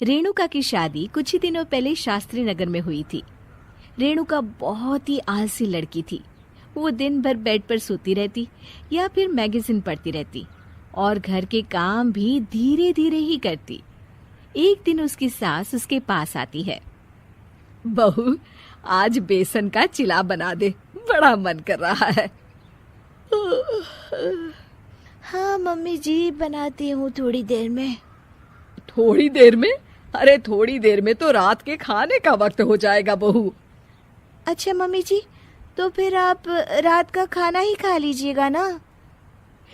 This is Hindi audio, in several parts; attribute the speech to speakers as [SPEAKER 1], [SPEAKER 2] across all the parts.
[SPEAKER 1] रेणुका की शादी कुछ ही दिनों पहले शास्त्री नगर में हुई थी। रेणुका बहुत ही आलसी लड़की थी। वो दिन भर बेड पर सोती रहती या फिर मैगजीन पढ़ती रहती और घर के काम भी धीरे धीरे ही करती। एक दिन उसकी सास उसके पास आती है। बहू, आज बेसन का चिला बना दे, बड़ा मन कर रहा है।
[SPEAKER 2] हाँ मम्मी जी, बनाती हूँ थोड़ी देर में।
[SPEAKER 1] थोड़ी देर में? अरे थोड़ी देर में तो रात के खाने का वक्त हो जाएगा बहू।
[SPEAKER 2] अच्छा मम्मी जी, तो फिर आप रात का खाना ही खा लीजिएगा ना।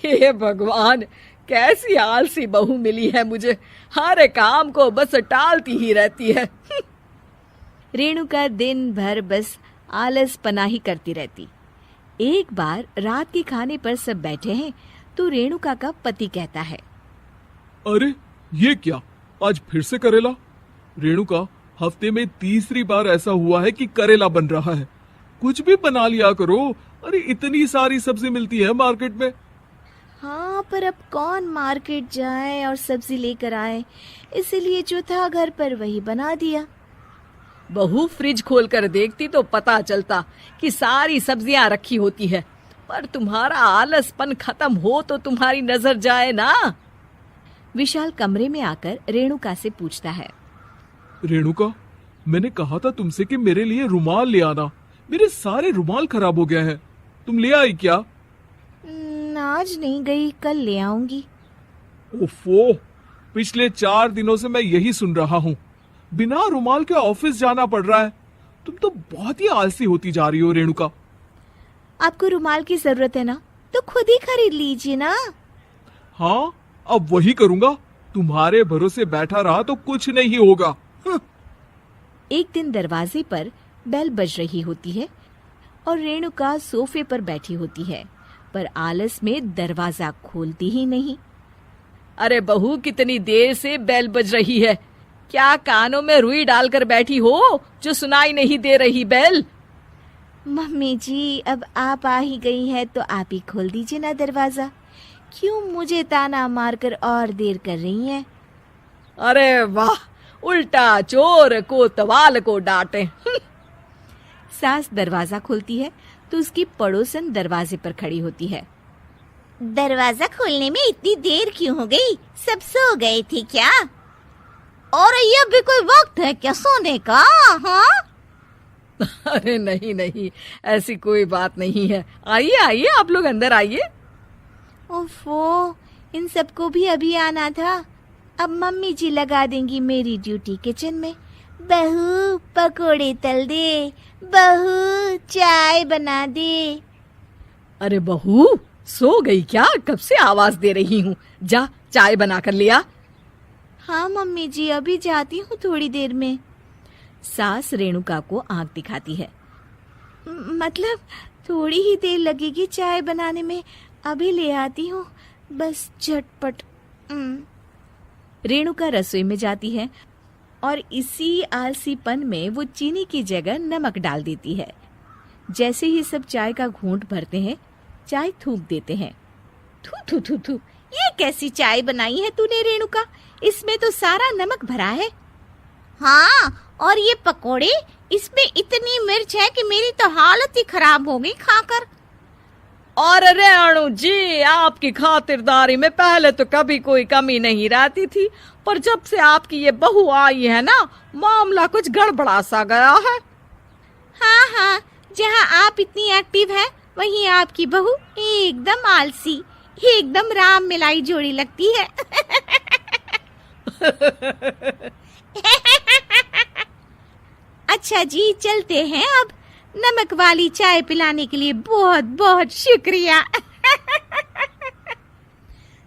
[SPEAKER 1] हे भगवान, कैसी आलसी बहू मिली है मुझे, हर काम को बस टालती ही रहती है। रेणुका दिन भर बस आलस पना ही करती रहती। एक बार रात के खाने पर सब बैठे हैं तो रेणुका का पति कहता है,
[SPEAKER 3] अरे ये क्या, आज फिर से करेला? रेणुका, हफ्ते में तीसरी बार ऐसा हुआ है कि करेला बन रहा है। कुछ भी बना लिया करो। अरे इतनी सारी सब्जी मिलती है मार्केट में।
[SPEAKER 2] हाँ, पर अब कौन मार्केट जाए और सब्जी लेकर आए, इसीलिए जो था घर पर वही बना दिया।
[SPEAKER 1] बहू, फ्रिज खोल कर देखती तो पता चलता कि सारी सब्जियां रखी होती है, पर तुम्हारा आलसपन खत्म हो तो तुम्हारी नजर जाए ना। विशाल कमरे में आकर रेणुका से पूछता है,
[SPEAKER 3] रेणुका, मैंने कहा था तुमसे कि मेरे लिए रुमाल ले आना। मेरे सारे रुमाल खराब हो गए हैं। तुम ले आई क्या?
[SPEAKER 2] आज नहीं गई, कल ले आऊंगी।
[SPEAKER 3] ओफो, पिछले 4 दिनों से मैं यही सुन रहा हूँ। बिना रुमाल के ऑफिस जाना पड़ रहा है। तुम तो बहुत ही आलसी होती जा रही हो रेणुका।
[SPEAKER 2] आपको रुमाल की जरूरत है ना, तो खुद ही खरीद लीजिए ना।
[SPEAKER 3] हाँ, अब वही करूंगा। तुम्हारे भरोसे बैठा रहा तो कुछ नहीं होगा।
[SPEAKER 1] एक दिन दरवाजे पर बेल बज रही होती है और रेणुका सोफे पर बैठी होती है, पर आलस में दरवाजा खोलती ही नहीं। अरे बहू, कितनी देर से बेल बज रही है? क्या कानों में रुई डालकर बैठी हो जो सुनाई नहीं दे रही बेल?
[SPEAKER 2] मम्मी जी, अब आप आ ही गई हैं तो आप ही खोल दीजिए ना दरवाजा। क्यों मुझे ताना मारकर और देर कर रही हैं?
[SPEAKER 1] अरे वाह, उल्टा चोर कोतवाल को डांटे। सास दरवाजा खोलती है तो उसकी पड़ोसन दरवाजे पर खड़ी होती है।
[SPEAKER 2] दरवाजा खोलने में इतनी देर क्यों हो गई? सब सो गए थे क्या? और ये भी कोई वक्त है क्या सोने का? हाँ?
[SPEAKER 1] अरे नहीं नहीं, ऐसी कोई बात नहीं है। आइए आइए, आप लोग अंदर आइए।
[SPEAKER 2] ओफो, इन सबको भी अभी आना था। अब मम्मी जी लगा देंगी मेरी ड्यूटी किचन में। बहू, पकोड़े तल दे, बहू चाय बना दे।
[SPEAKER 1] अरे बहू, सो गई क्या? कब से आवाज दे रही हूँ, जा चाय बना कर लिया।
[SPEAKER 2] हाँ मम्मी जी, अभी जाती हूँ थोड़ी देर में।
[SPEAKER 1] सास रेणुका को आंख दिखाती है।
[SPEAKER 2] मतलब थोड़ी ही देर लगेगी चाय बनाने में, अभी ले आती हूँ, बस झटपट।
[SPEAKER 1] रेणुका रसोई में जाती है और इसी आलसीपन में वो चीनी की जगह नमक डाल देती है। जैसे ही सब चाय का घूंट भरते हैं, चाय थूक देते हैं।
[SPEAKER 2] थू थू थू थू, ये कैसी चाय बनाई है तूने रेणुका? इसमें तो सारा नमक भरा है। हाँ, और ये पकोड़े, इसमें इतनी मिर्च है कि मेरी तो हालत ही खराब हो गई खाकर।
[SPEAKER 1] और रेणु जी, आपकी खातिरदारी में पहले तो कभी कोई कमी नहीं रहती थी, पर जब से आपकी ये बहू आई है ना, मामला कुछ गड़बड़ा सा गया है।
[SPEAKER 2] हाँ हाँ, जहाँ आप इतनी एक्टिव हैं, वहीं आपकी बहू एकदम आलसी, एकदम राम मिलाई जोड़ी लगती है। अच्छा जी, चलते हैं अब। नमक वाली चाय पिलाने के लिए बहुत बहुत शुक्रिया।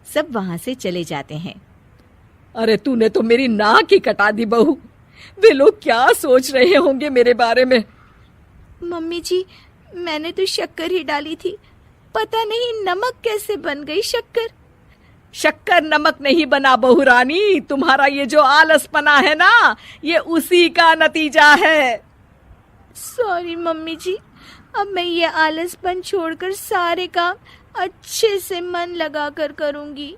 [SPEAKER 1] सब वहां से चले जाते हैं। अरे तूने तो मेरी नाक ही कटा दी बहू। वे लोग क्या सोच रहे होंगे मेरे बारे में?
[SPEAKER 2] मम्मी जी, मैंने तो शक्कर ही डाली थी, पता नहीं नमक कैसे बन गई शक्कर।
[SPEAKER 1] शक्कर नमक नहीं बना बहू रानी, तुम्हारा ये जो आलसपना है ना, ये उसी का नतीजा है।
[SPEAKER 2] सॉरी मम्मी जी, अब मैं ये आलसपन छोड़कर सारे काम अच्छे से मन लगाकर करूंगी।